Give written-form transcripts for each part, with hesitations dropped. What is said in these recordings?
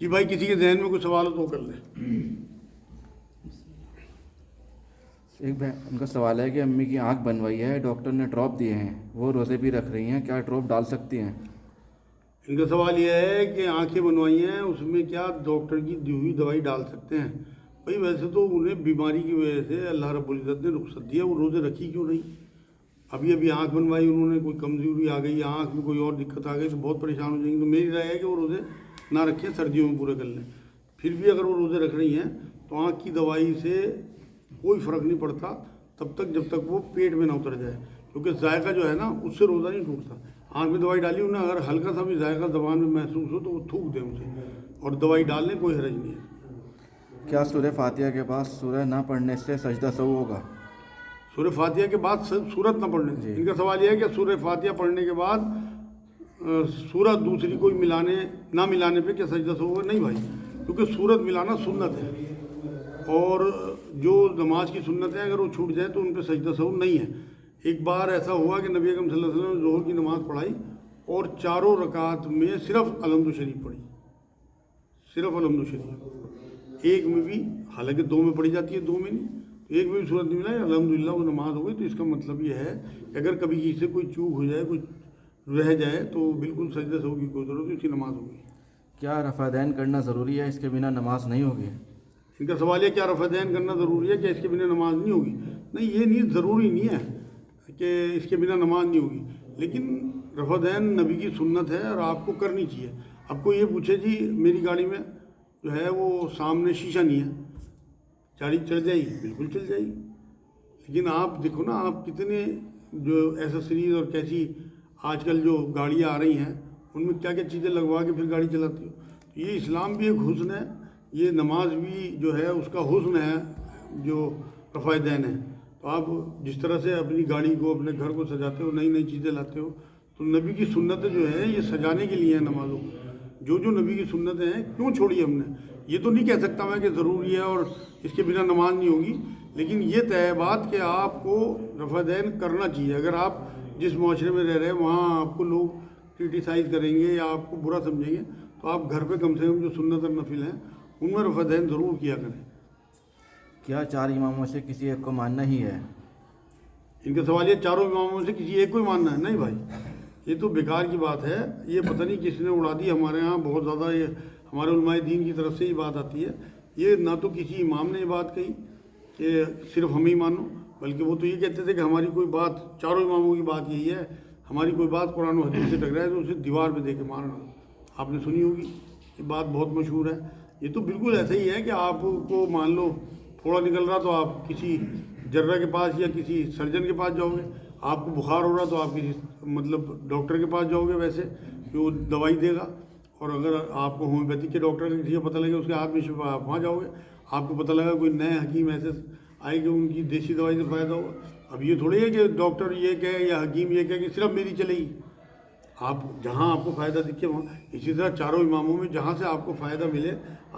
کہ بھائی کسی کے ذہن میں کوئی سوال ہو تو کر لے۔ ایک ان کا سوال ہے کہ امی کی آنکھ بنوائی ہے، ڈاکٹر نے ڈراپ دیے ہیں، وہ روزے بھی رکھ رہی ہیں، کیا ڈراپ ڈال سکتی ہیں؟ ان کا سوال یہ ہے کہ آنکھیں بنوائی ہیں، اس میں کیا ڈاکٹر کی دی ہوئی دوائی ڈال سکتے ہیں؟ بھائی ویسے تو انہیں بیماری کی وجہ سے اللہ رب العزت نے رخصت دیا، وہ روزے رکھی کیوں نہیں؟ ابھی آنکھ بنوائی انہوں نے، کوئی کمزوری آ گئی، آنکھ میں کوئی اور دقت آ گئی تو بہت پریشان ہو جائیں گے۔ تو میری رائے ہے کہ وہ روزے نہ رکھیں، سردیوں میں پورے کر لیں۔ پھر بھی اگر وہ روزے رکھ رہی ہیں تو آنکھ کی دوائی سے کوئی فرق نہیں پڑتا تب تک جب تک وہ پیٹ میں نہ اتر جائے، کیونکہ ذائقہ جو ہے نا اس سے روزہ نہیں ٹوٹتا۔ آنکھ میں دوائی ڈالی انہیں، اگر ہلکا سا بھی ذائقہ زبان میں محسوس ہو تو وہ تھوک دیں اسے، اور دوائی ڈال لیں، کوئی حرج نہیں ہے۔ کیا سورہ فاتحہ کے بعد سورہ نہ پڑھنے سے سجدہ سہو ہوگا؟ سورہ فاتحہ کے بعد سورت نہ پڑھنے سے ان کا سوال یہ ہے کہ سورہ فاتحہ پڑھنے کے بعد سورت دوسری کوئی نہ ملانے پہ کیا سجدہ سہو ہوگا؟ نہیں بھائی، کیونکہ سورت ملانا سنت ہے، اور جو نماز کی سنت ہے اگر وہ چھوٹ جائے تو ان پہ سجدہ سہو نہیں ہے۔ ایک بار ایسا ہوا کہ نبی اکرم صلی اللہ علیہ وسلم نے ظہر کی نماز پڑھائی اور چاروں رکعات میں صرف الحمد شریف پڑھی، صرف الحمد شریف، ایک میں بھی، حالانکہ دو میں پڑھی جاتی ہے، دو میں نہیں، ایک میں بھی صورت نہیں ملا، الحمدللہ وہ نماز ہو گئی۔ تو اس کا مطلب یہ ہے کہ اگر کبھی کسی سے کوئی چوک ہو جائے، کوئی رہ جائے تو بالکل سجدہ سہو کی کوئی ضرورت نہیں، اس کی نماز ہو گئی۔ کیا رفع دین کرنا ضروری ہے، اس کے بنا نماز نہیں ہوگی؟ ان کا سوال ہے کیا رفع دین کرنا ضروری ہے، کیا اس کے بنا نماز نہیں ہوگی؟ نہیں، یہ نہیں، ضروری نہیں ہے کہ اس کے بنا نماز نہیں ہوگی، لیکن رفع دین نبی کی سنت ہے اور آپ کو کرنی چاہیے۔ اب کوئی یہ پوچھے جی میری گاڑی میں جو ہے وہ سامنے شیشہ نہیں ہے، گاڑی چل جائے گی؟ بالکل چل جائے گی، لیکن آپ دیکھو نا، آپ کتنے جو ایسیسریز اور کیسی آج کل جو گاڑیاں آ رہی ہیں ان میں کیا کیا چیزیں لگوا کے پھر گاڑی چلاتی ہو۔ تو یہ اسلام بھی ایک حسن ہے، یہ نماز بھی جو ہے اس کا حسن ہے جو رفع دین ہے۔ تو آپ جس طرح سے اپنی گاڑی کو، اپنے گھر کو سجاتے ہو، نئی نئی چیزیں لاتے ہو، تو نبی کی سنتیں جو ہیں یہ سجانے کے لیے ہیں نمازوں کو۔ جو نبی کی سنتیں ہیں کیوں چھوڑی ہم نے؟ یہ تو نہیں کہہ سکتا میں کہ ضروری ہے اور اس کے بنا نماز نہیں ہوگی، لیکن یہ طے ہے بات کہ آپ کو رفع دین کرنا چاہیے۔ اگر آپ جس معاشرے میں رہ رہے ہیں وہاں آپ کو لوگ کرٹیسائز کریں گے یا آپ کو برا سمجھیں گے، تو آپ گھر پہ کم سے کم جو سنت اور نفل ہیں ان میں رفع دین ضرور کیا کریں۔ کیا چار اماموں سے کسی ایک کو ماننا ہی ہے؟ ان کا سوال یہ چاروں اماموں سے کسی ایک کو ہی ماننا ہے؟ نہیں بھائی، یہ تو بیکار کی بات ہے، یہ پتہ نہیں کس نے اڑا دی۔ ہمارے ہاں بہت زیادہ یہ ہمارے علماء دین کی طرف سے یہ بات آتی ہے، یہ نہ تو کسی امام نے یہ بات کہی کہ صرف ہم ہی مانو، بلکہ وہ تو یہ کہتے تھے کہ ہماری کوئی بات، چاروں اماموں کی بات یہی ہے، ہماری کوئی بات قرآن و حدیث سے ٹکرائے تو اسے دیوار پہ دے کے مارنا۔ آپ نے سنی ہوگی یہ بات، بہت مشہور ہے۔ یہ تو بالکل ایسا ہی ہے کہ آپ کو مان لو تھوڑا نکل رہا تو آپ کسی جرہ کے پاس یا کسی سرجن کے پاس جاؤ گے، آپ کو بخار ہو رہا تو آپ کسی ڈاکٹر کے پاس جاؤ گے ویسے کہ وہ دوائی دے گا، اور اگر آپ کو ہومیوپیتھک کے ڈاکٹر کا کسی کا پتہ لگے اس کے ہاتھ میں شفا، آپ وہاں جاؤ گے، آپ کو پتہ لگا کوئی نئے حکیم ایسے آئے کہ ان کی دیسی دوائی سے فائدہ ہوگا۔ اب یہ تھوڑی ہے کہ ڈاکٹر یہ کہے یا حکیم یہ کہے کہ صرف میری چلے گی، آپ جہاں آپ کو فائدہ دکھے وہاں۔ اسی طرح چاروں اماموں میں جہاں سے آپ کو فائدہ ملے،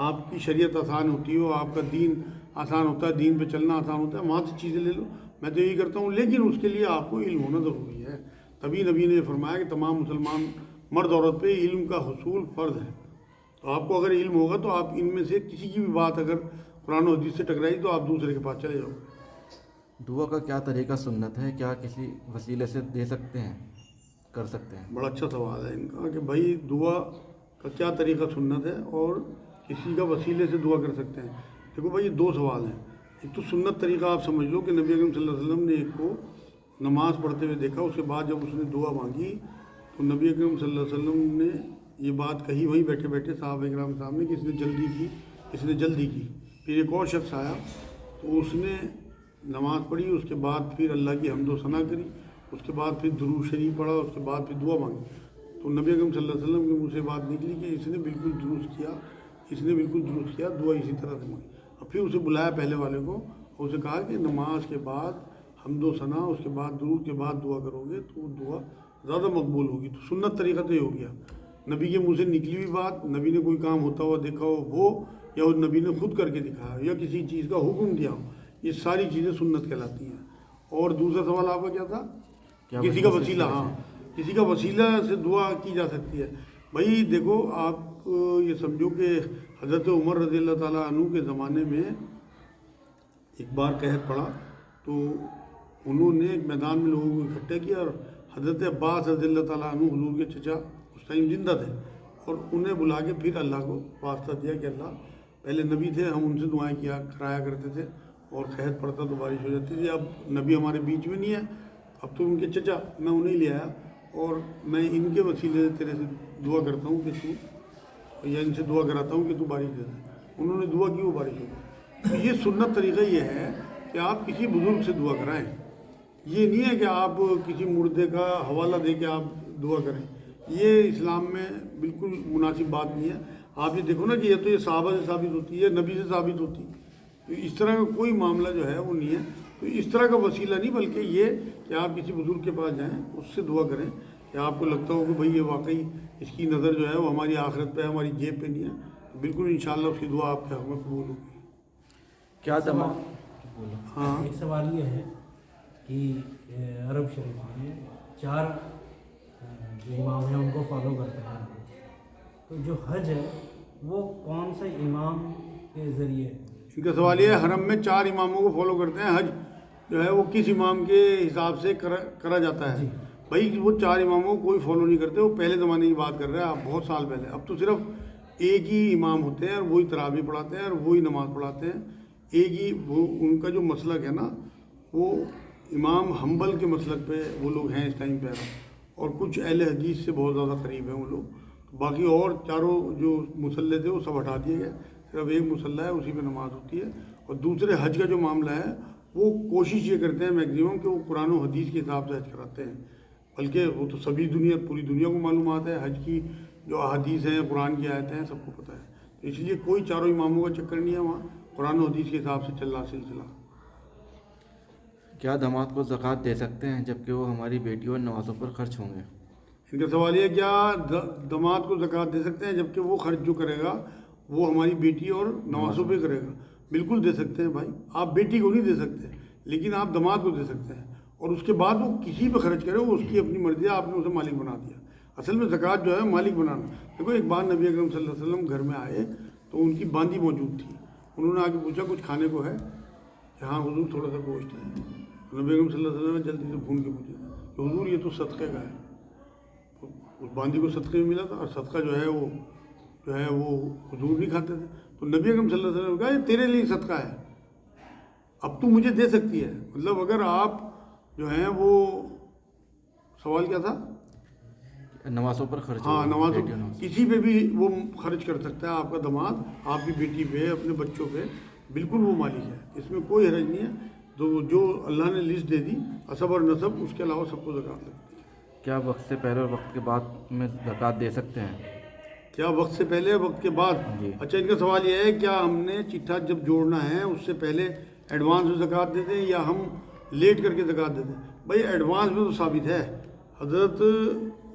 آپ کی شریعت آسان ہوتی ہو، آپ کا دین آسان ہوتا ہے، دین پہ چلنا آسان ہوتا ہے، وہاں سے چیزیں لے لو۔ میں تو یہی کرتا ہوں، لیکن اس کے لیے آپ کو علم ہونا ضروری ہے۔ تبھی نبی نے فرمایا کہ تمام مسلمان مرد عورت پہ علم کا حصول فرض ہے۔ تو آپ کو اگر علم ہوگا تو آپ ان میں سے کسی کی بھی بات اگر قرآن و حدیث سے ٹکرائی تو آپ دوسرے کے پاس چلے جاؤ گے۔ دعا کا کیا طریقہ سنت ہے، کیا کسی وسیلے سے دے سکتے ہیں، کر سکتے ہیں؟ بڑا اچھا سوال ہے ان کا کہ بھائی دعا کا کیا طریقہ سنت ہے اور کسی کا وسیلے سے دعا کر سکتے ہیں۔ دیکھو بھائی یہ دو سوال ہیں۔ ایک تو سنت طریقہ آپ سمجھ لو کہ نبی اکرم صلی اللہ علیہ وسلم نے ایک کو نماز پڑھتے ہوئے دیکھا، اس کے بعد جب اس نے دعا مانگی تو نبی اکرم صلی اللہ علیہ وسلم نے یہ بات کہی وہیں بیٹھے بیٹھے صحابہ کرام کے سامنے کہ اس نے جلدی کی، اس نے جلدی کی۔ پھر ایک اور شخص آیا تو اس نے نماز پڑھی، اس کے بعد پھر اللہ کی حمد و ثنا کری، اس کے بعد پھر درود شریف پڑھا، اس کے بعد پھر دعا مانگی۔ تو نبی اکرم صلی اللہ علیہ وسلم کے منہ سے بات نکلی کہ اس نے بالکل درست کیا، اس نے بالکل درست کیا، دعا اسی طرح سے مانگی۔ اور پھر اسے بلایا پہلے والے کو، اور اسے کہا کہ نماز کے بعد حمد و ثنا، اس کے بعد درود کے بعد دعا کرو گے تو وہ دعا زیادہ مقبول ہوگی۔ تو سنت طریقہ تو یہ ہو گیا، نبی کے منہ سے نکلی ہوئی بات، نبی نے کوئی کام ہوتا ہوا دیکھا ہو وہ، یا نبی نے خود کر کے دکھایا یا کسی چیز کا حکم دیا ہو، یہ ساری چیزیں سنت کہلاتی ہیں۔ اور دوسرا سوال آپ کا کیا تھا؟ کسی کا وسیلہ، ہاں کسی کا وسیلہ سے دعا کی جا سکتی ہے۔ بھائی دیکھو آپ یہ سمجھو کہ حضرت عمر رضی اللہ تعالیٰ عنہ کے زمانے میں ایک بار قحط پڑا تو انہوں نے ایک میدان میں لوگوں کو اکٹھا کیا، اور حضرت عباس رضی اللہ تعالیٰ عنہ حضور کے چچا اس ٹائم زندہ تھے، اور انہیں بلا کے پھر اللہ کو واسطہ دیا کہ اللہ، پہلے نبی تھے، ہم ان سے دعائیں کرایا کرتے تھے اور قحط پڑتا تو بارش ہو جاتی تھی، اب نبی ہمارے بیچ میں نہیں ہے، اب تو ان کے چچا، میں انہیں لے آیا اور میں ان کے وسیلے سے تیرے سے دعا کرتا ہوں کہ تو، یا ان سے دعا کراتا ہوں کہ تو بارش دے دے۔ انہوں نے دعا کی، وہ بارش ہو گئی۔ تو یہ سنت طریقہ یہ ہے کہ آپ کسی بزرگ سے دعا کرائیں، یہ نہیں ہے کہ آپ کسی مردے کا حوالہ دے کے آپ دعا کریں، یہ اسلام میں بالکل مناسب بات نہیں ہے۔ آپ یہ دیکھو نا کہ یہ تو یہ صحابہ سے ثابت ہوتی ہے، نبی سے ثابت ہوتی ہے، تو اس طرح کا کوئی معاملہ جو ہے وہ نہیں ہے۔ تو اس طرح کا وسیلہ نہیں، بلکہ یہ کہ آپ کسی بزرگ کے پاس جائیں، اس سے دعا کریں کہ آپ کو لگتا ہو کہ بھئی یہ واقعی اس کی نظر جو ہے وہ ہماری آخرت پہ ہے، ہماری جیب پہ نہیں ہے، تو بالکل انشاءاللہ اس کی دعا آپ کے حق میں قبول ہوگی۔ کیا ہاں، ایک سوال یہ ہے کہ عرب شریف میں 4 جو امام ہیں ان کو فالو کرتے ہیں، تو جو حج ہے وہ کون سے امام کے ذریعے؟ ان کا سوال یہ ہے، حرم میں 4 اماموں کو فالو کرتے ہیں، حج جو ہے وہ کس امام کے حساب سے کرا جاتا ہے؟ بھائی وہ 4 اماموں کو کوئی فالو نہیں کرتے، وہ پہلے زمانے کی بات کر رہے ہیں آپ، بہت سال پہلے۔ اب تو صرف ایک ہی امام ہوتے ہیں اور وہی تراویح پڑھاتے ہیں اور وہی نماز پڑھاتے ہیں، ایک ہی وہ ان کا جو مسلک ہے نا، وہ امام حنبل کے مسلک پہ وہ لوگ ہیں اس ٹائم پہ، اور کچھ اہل حدیث سے بہت زیادہ قریب ہیں وہ لوگ۔ باقی اور چاروں جو مصلے تھے وہ سب ہٹا دیے گئے، صرف ایک مصلی ہے، اسی پہ نماز ہوتی ہے۔ اور دوسرے حج کا جو معاملہ ہے وہ کوشش یہ کرتے ہیں میکزیمم کہ وہ قرآن و حدیث کے حساب سے حج کراتے ہیں، بلکہ وہ تو سبھی پوری دنیا کو معلومات ہے، حج کی جو احادیث ہیں، قرآن کی آیتیں ہیں، سب کو پتہ ہے، تو اس لیے کوئی 4 اماموں کا چکر نہیں ہے وہاں، قرآن و حدیث کے حساب سے چل رہا سلسلہ۔ کیا داماد کو زکوٰۃ دے سکتے ہیں جبکہ وہ ہماری بیٹیوں اور نوازوں پر خرچ ہوں گے؟ ان کا سوال یہ ہے، کیا داماد کو زکوٰۃ دے سکتے ہیں جبکہ وہ خرچ جو کرے گا وہ ہماری بیٹی اور نوازوں پہ کرے گا؟ بالکل دے سکتے ہیں بھائی، آپ بیٹی کو نہیں دے سکتے لیکن آپ داماد کو دے سکتے ہیں، اور اس کے بعد وہ کسی پہ خرچ کرے، وہ اس کی اپنی مرضی ہے، آپ نے اسے مالک بنا دیا۔ اصل میں زکوٰۃ جو ہے مالک بنانا۔ دیکھو ایک بار نبی اکرم صلی اللہ علیہ وسلم گھر میں آئے تو ان کی باندھی موجود تھی، انہوں نے آ کے پوچھا کچھ کھانے کو ہے کہ ہاں حضور تھوڑا سا گوشت ہے۔ نبی اکرم صلی اللہ علیہ وسلم نے جلدی سے بھون کے پوچھا کہ حضور یہ تو صدقے کا ہے، اس باندھی کو صدقے میں ملا تھا، اور صدقہ جو ہے وہ حضور نہیں کھاتے تھے، تو نبی اکرم صلی اللہ علیہ وسلم نے کہا یہ تیرے لیے صدقہ ہے، اب تو مجھے دے سکتی ہے۔ مطلب اگر آپ جو ہیں وہ، سوال کیا تھا؟ نوازوں پر خرچ ہاں، ہوگا، نوازوں بیٹیوں نوازوں۔ کسی پہ بھی وہ خرچ کر سکتا ہے، آپ کا داماد آپ کی بیٹی پہ، اپنے بچوں پہ، بالکل وہ مالک ہے، اس میں کوئی حرج نہیں ہے۔ تو جو اللہ نے لسٹ دے دی عصب اور نسب، اس کے علاوہ سب کو زکوٰۃ لگتی ہے۔ کیا وقت سے پہلے اور وقت کے بعد میں زکوٰۃ دے سکتے ہیں؟ کیا وقت سے پہلے وقت کے بعد؟ جی۔ اچھا، ان کا سوال یہ ہے کیا ہم نے چٹھا جب جوڑنا ہے اس سے پہلے ایڈوانس میں زکوٰۃ دیتے ہیں یا ہم لیٹ کر کے زکوٰۃ دیتے ہیں؟ بھائی ایڈوانس میں تو ثابت ہے، حضرت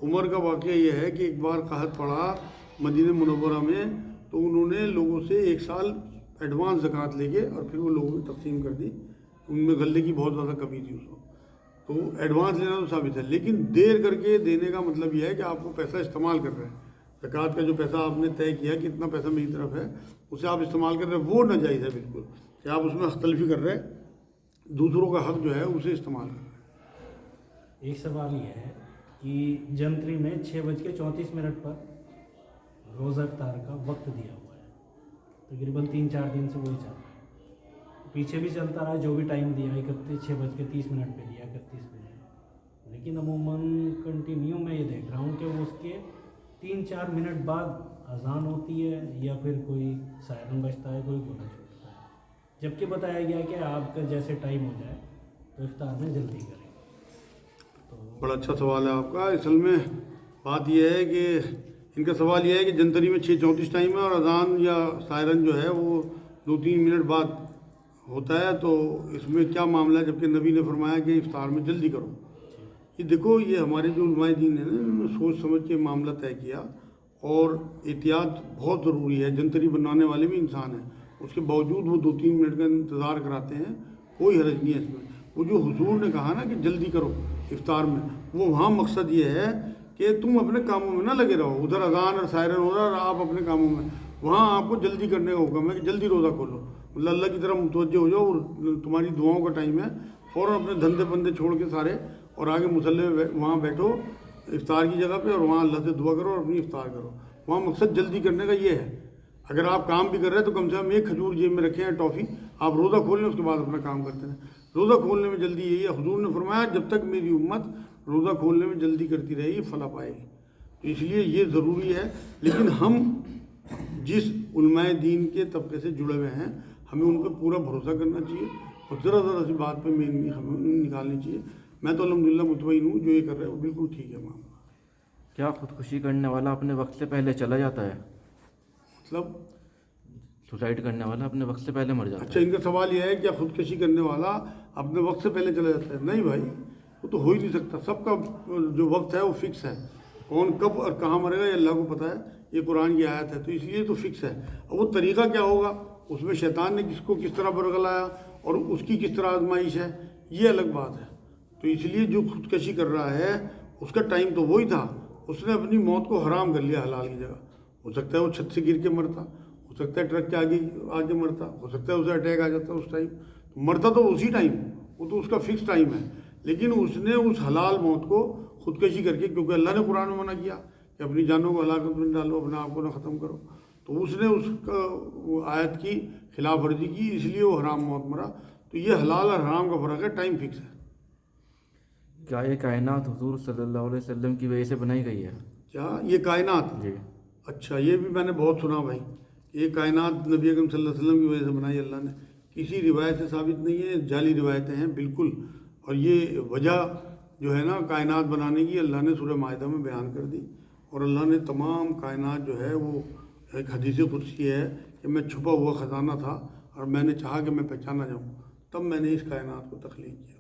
عمر کا واقعہ یہ ہے کہ ایک بار قحط پڑا مدینہ منورہ میں، تو انہوں نے لوگوں سے 1 سال ایڈوانس زکوٰۃ لے کے اور پھر وہ لوگوں کو تقسیم کر دی، ان میں غلے کی بہت زیادہ کمی تھی اس وقت، تو ایڈوانس لینا تو ثابت ہے، لیکن دیر کر کے دینے کا مطلب یہ ہے کہ آپ کو پیسہ استعمال کر رہے ہیں، زکوٰۃ کا جو پیسہ آپ نے طے کیا کہ اتنا پیسہ میری طرف ہے، اسے آپ استعمال کر رہے ہیں، وہ ناجائز ہے بالکل، کہ آپ اس میں حق تلفی کر رہے ہیں، دوسروں کا حق جو ہے اسے استعمال کر رہے ہیں۔ ایک سوال یہ ہے کہ جنتری میں 6:34 پر روزہ افطار کا وقت دیا ہوا ہے، تقریباً 3-4 دن سے وہی چل رہا ہے، پیچھے بھی چلتا رہا جو بھی ٹائم دیا 6:30 پہ دیا 31 پہ دیا، لیکن عموماً کنٹینیو میں یہ دیکھ رہا ہوں کہ اس کے 3-4 منٹ بعد اذان ہوتی ہے یا پھر کوئی سائرن بجتا ہے، کوئی گولا چھوٹتا ہے، جبکہ بتایا گیا کہ آپ کا جیسے ٹائم ہو جائے تو افطار میں جلدی کریں۔ بڑا اچھا سوال ہے آپ کا۔ اصل میں بات یہ ہے کہ ان کا سوال یہ ہے کہ جنتری میں 6:34 ٹائم ہے اور اذان یا سائرن جو ہے وہ 2-3 منٹ بعد ہوتا ہے، تو اس میں کیا معاملہ ہے، جبکہ نبی نے فرمایا کہ افطار میں جلدی کرو۔ یہ دیکھو، یہ ہمارے جو علماء دین ہیں نا، انہوں نے سوچ سمجھ کے معاملہ طے کیا، اور احتیاط بہت ضروری ہے۔ جنتری بنانے والے بھی انسان ہیں، اس کے باوجود وہ 2-3 منٹ کا انتظار کراتے ہیں، کوئی حرج نہیں ہے اس میں۔ وہ جو حضور نے کہا نا کہ جلدی کرو افطار میں، وہ وہاں مقصد یہ ہے کہ تم اپنے کاموں میں نہ لگے رہو، ادھر اذان اور سائرن ہو رہا ہے اور آپ اپنے کاموں میں، وہاں آپ کو جلدی کرنے کا حکم ہے کہ جلدی روزہ کھولو، مطلب اللہ کی طرف متوجہ ہو جاؤ، اور تمہاری دعاؤں کا ٹائم ہے، فوراً اپنے دھندے بندے چھوڑ کے سارے اور آگے مصلی میں وہاں بیٹھو افطار کی جگہ پہ، اور وہاں اللہ سے دعا کرو اور اپنی افطار کرو. وہاں مقصد جلدی کرنے کا یہ ہے. اگر آپ کام بھی کر رہے ہیں تو کم سے کم ایک کھجور جیب میں رکھیں، ٹافی، آپ روزہ کھول لیں اس کے بعد اپنا کام کرتے ہیں. روزہ کھولنے میں جلدی یہی ہے، حضور نے فرمایا جب تک میری امت روزہ کھولنے میں جلدی کرتی رہے گی فلاح پائے گی. تو اس لیے یہ ضروری ہے. لیکن ہم جس علماء دین کے طبقے سے جڑے ہوئے ہیں ہمیں ان پہ پورا بھروسہ کرنا چاہیے، اور ذرا ذرا سی بات پہ ہمیں نکالنی چاہیے. میں تو الحمدللہ مطمئن ہوں جو یہ کر رہے ہیں وہ بالکل ٹھیک ہے. معاملہ کیا خودکشی کرنے والا اپنے وقت سے پہلے چلا جاتا ہے؟ مطلب سوسائڈ کرنے والا اپنے وقت سے پہلے مر جاتا اچھا، ان کا سوال یہ ہے کہ خودکشی کرنے والا اپنے وقت سے پہلے چلا جاتا ہے؟ نہیں بھائی، وہ تو ہو ہی نہیں سکتا. سب کا جو وقت ہے وہ فکس ہے. کون کب اور کہاں مرے گا یہ اللہ کو پتہ ہے. یہ قرآن کی آیت ہے، تو اس لیے تو فکس ہے. اور وہ طریقہ کیا ہوگا، اس میں شیطان نے کس کو کس طرح برگلایا اور اس کی کس طرح آزمائش ہے، یہ الگ بات ہے. تو اس لیے جو خودکشی کر رہا ہے اس کا ٹائم تو وہی تھا. اس نے اپنی موت کو حرام کر لیا حلال کی جگہ. ہو سکتا ہے وہ چھت سے گر کے مرتا، ہو سکتا ہے ٹرک کے آگے مرتا، ہو سکتا ہے اسے اٹیک آ جاتا اس ٹائم. مرتا تو اسی ٹائم، وہ تو اس کا فکس ٹائم ہے. لیکن اس نے اس حلال موت کو خودکشی کر کے، کیونکہ اللہ نے قرآن میں منع کیا کہ اپنی جانوں کو ہلاکت میں ڈالو، اپنے آپ کو نہ ختم کرو، تو اس نے اس کا آیت کی خلاف ورزی کی، اس لیے وہ حرام موت مرا. تو یہ حلال اور حرام کا فرق ہے، ٹائم فکس ہے. کیا یہ کائنات حضور صلی اللہ علیہ وسلم کی وجہ سے بنائی گئی ہے؟ کیا یہ کائنات؟ جی. اچھا، یہ بھی میں نے بہت سنا بھائی. یہ کائنات نبی اکرم صلی اللہ علیہ وسلم کی وجہ سے بنائی اللہ نے. کسی روایت سے ثابت نہیں ہے، جعلی روایتیں ہیں بالکل. اور یہ وجہ جو ہے نا کائنات بنانے کی اللہ نے سورہ مائدہ میں بیان کر دی. اور اللہ نے تمام کائنات جو ہے وہ ایک حدیث قدسی ہے کہ میں چھپا ہوا خزانہ تھا اور میں نے چاہا کہ میں پہچانا جاؤں، تب میں نے اس کائنات کو تخلیق کیا.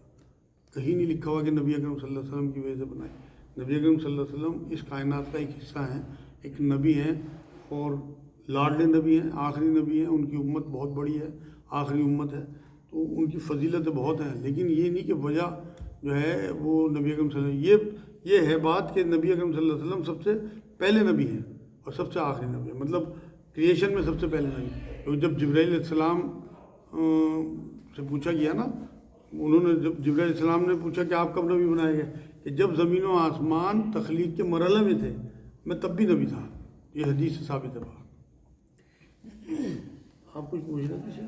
کہیں نہیں لکھا ہوا کہ نبی اکرم صلی اللہ علیہ وسلم کی وجہ سے بنائی. نبی اکرم صلی اللہ علیہ وسلم اس کائنات کا ایک حصہ ہیں، ایک نبی ہیں، اور لاڈلے نبی ہیں، آخری نبی ہیں. ان کی امت بہت بڑی ہے، آخری امت ہے، تو ان کی فضیلتیں بہت ہیں. لیکن یہ نہیں کہ وجہ جو ہے وہ نبی اکرم صلی اللہ علیہ وسلم، یہ ہے بات کہ نبی اکرم صلی اللہ علیہ وسلم سب سے پہلے نبی ہیں اور سب سے آخری نبی ہیں. مطلب کریشن میں سب سے پہلے نبی. کیونکہ جب جبرائیل علیہ السلام سے پوچھا گیا نا، انہوں نے جب جبرائیل علیہ السلام نے پوچھا کہ آپ کب نبی بنائے گئے، کہ جب زمین و آسمان تخلیق کے مرحلے میں تھے میں تب بھی نبی تھا. یہ حدیث سے ثابت ہے. بات آپ کچھ پوچھ رہے تھے؟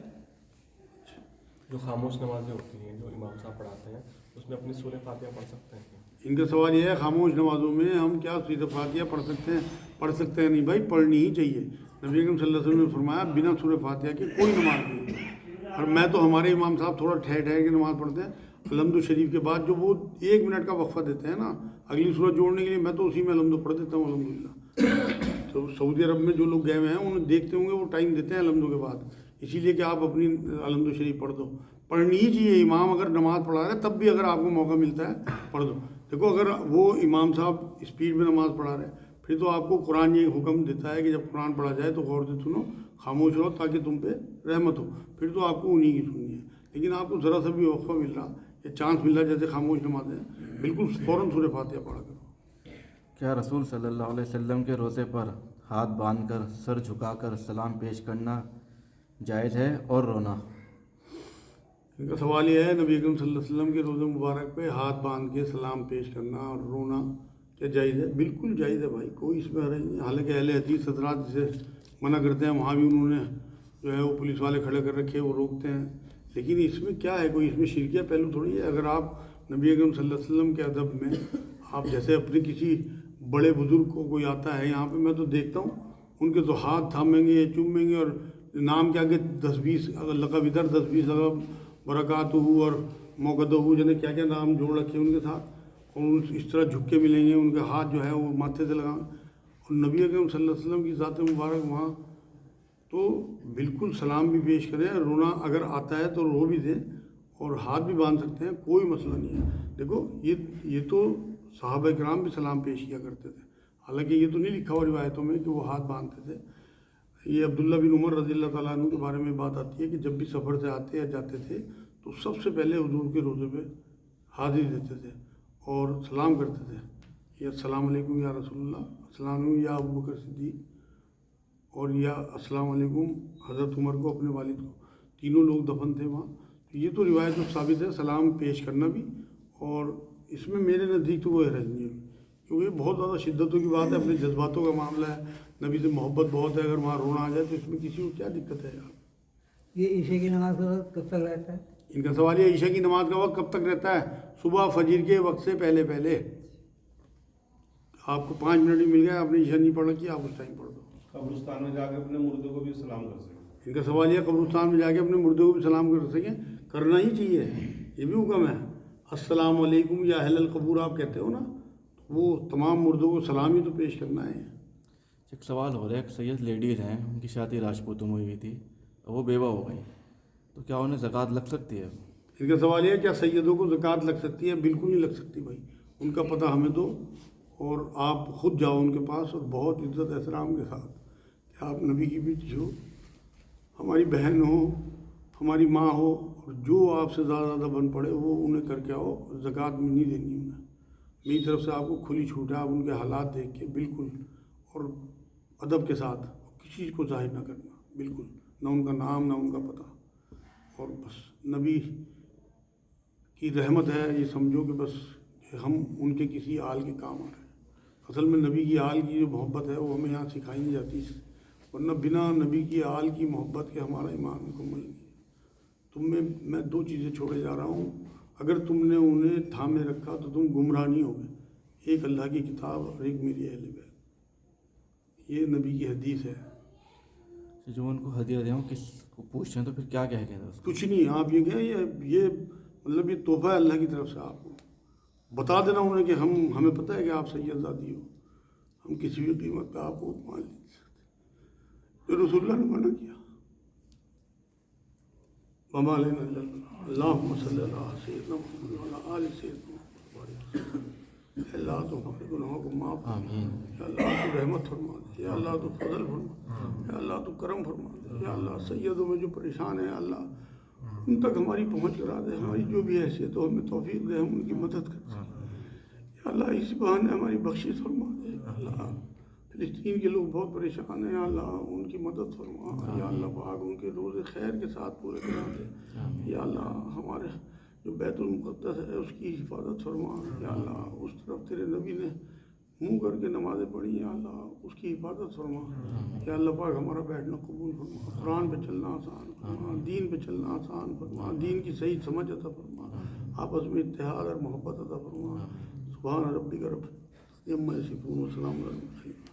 جو خاموش نمازیں ہوتی ہیں جو امام صاحب پڑھاتے ہیں اس میں اپنی سورہ فاتحہ پڑھ سکتے ہیں کیا؟ ان کا سوال یہ ہے خاموش نمازوں میں ہم کیا سورہ فاتحہ پڑھ سکتے ہیں؟ نہیں بھائی، پڑھنی ہی چاہیے. نبی اکرم صلی اللہ علیہ وسلم نے فرمایا بنا سورہ فاتحہ کی کوئی نماز نہیں ہے. اور میں تو ہمارے امام صاحب تھوڑا ٹھہر کے نماز پڑھتے ہیں. الحمد شریف کے بعد جو وہ 1 منٹ کا وقفہ دیتے ہیں نا اگلی سورہ جوڑنے کے لیے، میں تو اسی میں الحمد پڑھ دیتا ہوں. الحمدللہ. تو سعودی عرب میں جو لوگ گئے ہوئے ہیں انہیں دیکھتے ہوں گے وہ ٹائم دیتے ہیں الحمد کے بعد، اسی لیے کہ آپ اپنی الحمد شریف پڑھ دو. پڑھنی ہی چاہیے. امام اگر نماز پڑھا رہے تب بھی اگر آپ کو موقع ملتا ہے پڑھ دو. دیکھو اگر وہ امام صاحب اسپیڈ میں نماز پڑھا رہے ہیں پھر تو آپ کو قرآن یہ حکم دیتا ہے کہ جب قرآن پڑھا جائے تو غور سے سنو، خاموش رہو تاکہ تم پہ رحمت ہو. پھر تو آپ کو انہیں کی سننی ہے. لیکن آپ کو ذرا سا بھی وقفہ مل رہا یا چانس مل رہا جیسے خاموش نمازیں، بالکل فوراً سورہ فاتحہ پڑھا کرو. کیا رسول صلی اللہ علیہ وسلم کے روزے پر ہاتھ باندھ کر سر جھکا کر سلام پیش کرنا جائز ہے اور رونا؟ ان کا سوال یہ ہے نبی اکرم صلی اللہ علیہ وسلم کے روزے مبارک پہ ہاتھ باندھ کے سلام پیش کرنا اور رونا کیا جائز ہے؟ بالکل جائز ہے بھائی، کوئی اس میں حرج نہیں. حالانکہ اہل حدیث حضرات جسے منع کرتے ہیں وہاں بھی انہوں نے جو ہے وہ پولیس والے کھڑے کر رکھے، وہ روکتے ہیں. لیکن اس میں کیا ہے، کوئی اس میں شرکیہ پہلو تھوڑی ہے. اگر آپ نبی اکرم صلی اللہ علیہ وسلم کے ادب میں آپ جیسے اپنے کسی بڑے بزرگ کو کوئی آتا ہے یہاں پہ، میں تو دیکھتا ہوں ان کے تو ہاتھ تھامیں گے، چومیں گے، اور نام کے آگے 10-20 لقب ادھر 10-20 لقب برکات ہو اور موقع ہو، جنہیں کیا کیا نام جوڑ رکھے ان کے ساتھ، اور اس طرح جھک کے ملیں گے. ان کے ہاتھ جو ہے وہ ماتھے سے لگائیں. اور نبی اکرم صلی اللہ علیہ وسلم کی ذات مبارک وہاں تو بالکل سلام بھی پیش کریں. رونا اگر آتا ہے تو رو بھی دیں اور ہاتھ بھی باندھ سکتے ہیں، کوئی مسئلہ نہیں ہے. دیکھو یہ تو صحابہ کرام بھی سلام پیش کیا کرتے تھے. حالانکہ یہ تو نہیں لکھا ہوا روایتوں میں کہ وہ ہاتھ باندھتے تھے. یہ عبداللہ بن عمر رضی اللہ تعالیٰ عنہ کے بارے میں بات آتی ہے کہ جب بھی سفر سے آتے یا جاتے تھے تو سب سے پہلے حضور کے روزے پہ حاضری دیتے تھے اور سلام کرتے تھے. یا السلام علیکم یا رسول اللہ، السلام علیکم یا ابو بکر صدیق، اور یا السلام علیکم حضرت عمر کو، اپنے والد کو، تینوں لوگ دفن تھے وہاں. یہ تو روایت میں ثابت ہے، سلام پیش کرنا بھی. اور اس میں میرے نزدیک تو کوئی حرج نہیں ہے، کیونکہ یہ بہت زیادہ شدتوں کی بات ہے، اپنے جذباتوں کا معاملہ ہے، نبی سے محبت بہت ہے. اگر وہاں رونا آ جائے تو اس میں کسی کو کیا دقت ہے یار. یہ عشاء کی نماز کا وقت کب تک رہتا ہے؟ ان کا سوال یہ عشاء کی نماز کا وقت کب تک رہتا ہے؟ صبح فجر کے وقت سے پہلے پہلے. آپ کو 5 منٹ بھی مل گئے، آپ نے عشاء نہیں پڑھا کہ آپ اس ٹائم پڑھ دو. قبرستان میں جا کے اپنے مردے کو بھی سلام کر سکیں. ان کا سوال یہ قبرستان میں جا کے اپنے مردے کو بھی سلام کر سکیں، کرنا ہی چاہیے، یہ بھی حکم ہے. السلام علیکم یا اہل القبور آپ کہتے ہو نا، وہ تمام مردوں کو سلام ہی تو پیش کرنا ہے. ایک سوال ہو رہا ہے، ایک سید لیڈیز ہیں، ان کی شادی راجپوتوں میں ہوئی تھی، وہ بیوہ ہو گئی، تو کیا انہیں زکوٰۃ لگ سکتی ہے؟ ان کا سوال یہ ہے کیا سیدوں کو زکوٰۃ لگ سکتی ہے؟ بالکل نہیں لگ سکتی بھائی. ان کا پتہ ہمیں دو اور آپ خود جاؤ ان کے پاس، اور بہت عزت احترام کے ساتھ کہ آپ نبی کی بیٹی ہو، ہماری بہن ہو، ہماری ماں ہو، اور جو آپ سے زیادہ بن پڑے وہ انہیں کر کے آؤ. زکوٰۃ میں نہیں دینی انہیں، میری طرف سے آپ کو کھلی چھوٹ ہے. آپ ان کے حالات دیکھ کے بالکل اور ادب کے ساتھ کسی چیز کو ظاہر نہ کرنا، بالکل نہ ان کا نام نہ ان کا پتہ. اور بس نبی کی رحمت ہے، یہ سمجھو کہ بس ہم ان کے کسی آل کے کام آ رہے ہیں. اصل میں نبی کی آل کی جو محبت ہے وہ ہمیں یہاں سکھائی نہیں جاتی، ورنہ بنا نبی کی آل کی محبت کے ہمارا ایمان مکمل نہیں ہے. تم میں 2 چیزیں چھوڑے جا رہا ہوں، اگر تم نے انہیں تھامے رکھا تو تم گمراہ نہیں ہوگے. ایک اللہ کی کتاب اور ایک میری اہل بیت، یہ نبی کی حدیث ہے. جو ان کو ہدیہ دیں کس کو پوچھتے ہیں تو پھر کیا کہہ اس کو؟ کچھ نہیں، آپ یہ کہیں یہ مطلب یہ تحفہ ہے اللہ کی طرف سے. آپ کو بتا دینا انہیں کہ ہمیں پتہ ہے کہ آپ سید زادی ہو، ہم کسی بھی قیمت پہ آپ کو مان نہیں سکتے، جو رسول اللہ نے منع کیا. وما علینا الا البلاغ. اللہم صلی اللہ سیدنا محمد وعلی آل سیدنا محمد. اللہ تو ہمارے گناہوں کو معاف فرما، یا اللہ تو رحمت فرما دے، یا اللہ تو فضل فرما دے، یا اللہ تو کرم فرما دے، یا اللہ سیدوں میں جو پریشان ہیں اللہ ان تک ہماری پہنچ کرا دے. ہماری جو بھی حیثیت ہو ہمیں توفیق دے، ہم ان کی مدد کر سکیں. یا اللہ اس بہانے ہماری بخشش فرما دے. اللہ فلسطین کے لوگ بہت پریشان ہیں، یا اللہ ان کی مدد فرما. یا اللہ پاک ان کے روز خیر کے ساتھ پورے کرا دے. یا اللہ ہمارے جو بیت المقدس ہے اس کی حفاظت فرما. یا اللہ اس طرف تیرے نبی نے منہ کر کے نمازیں پڑھی، یا اللہ اس کی حفاظت فرما. یا اللہ پاک ہمارا بیٹھنا قبول فرما، قرآن پہ چلنا آسان فرما، دین پہ چلنا آسان فرما، دین کی صحیح سمجھ عطا فرما، آپس میں اتحاد اور محبت عطا فرما. سبحان ربک رب العزت عما یصفون وسلام علی المرسلین.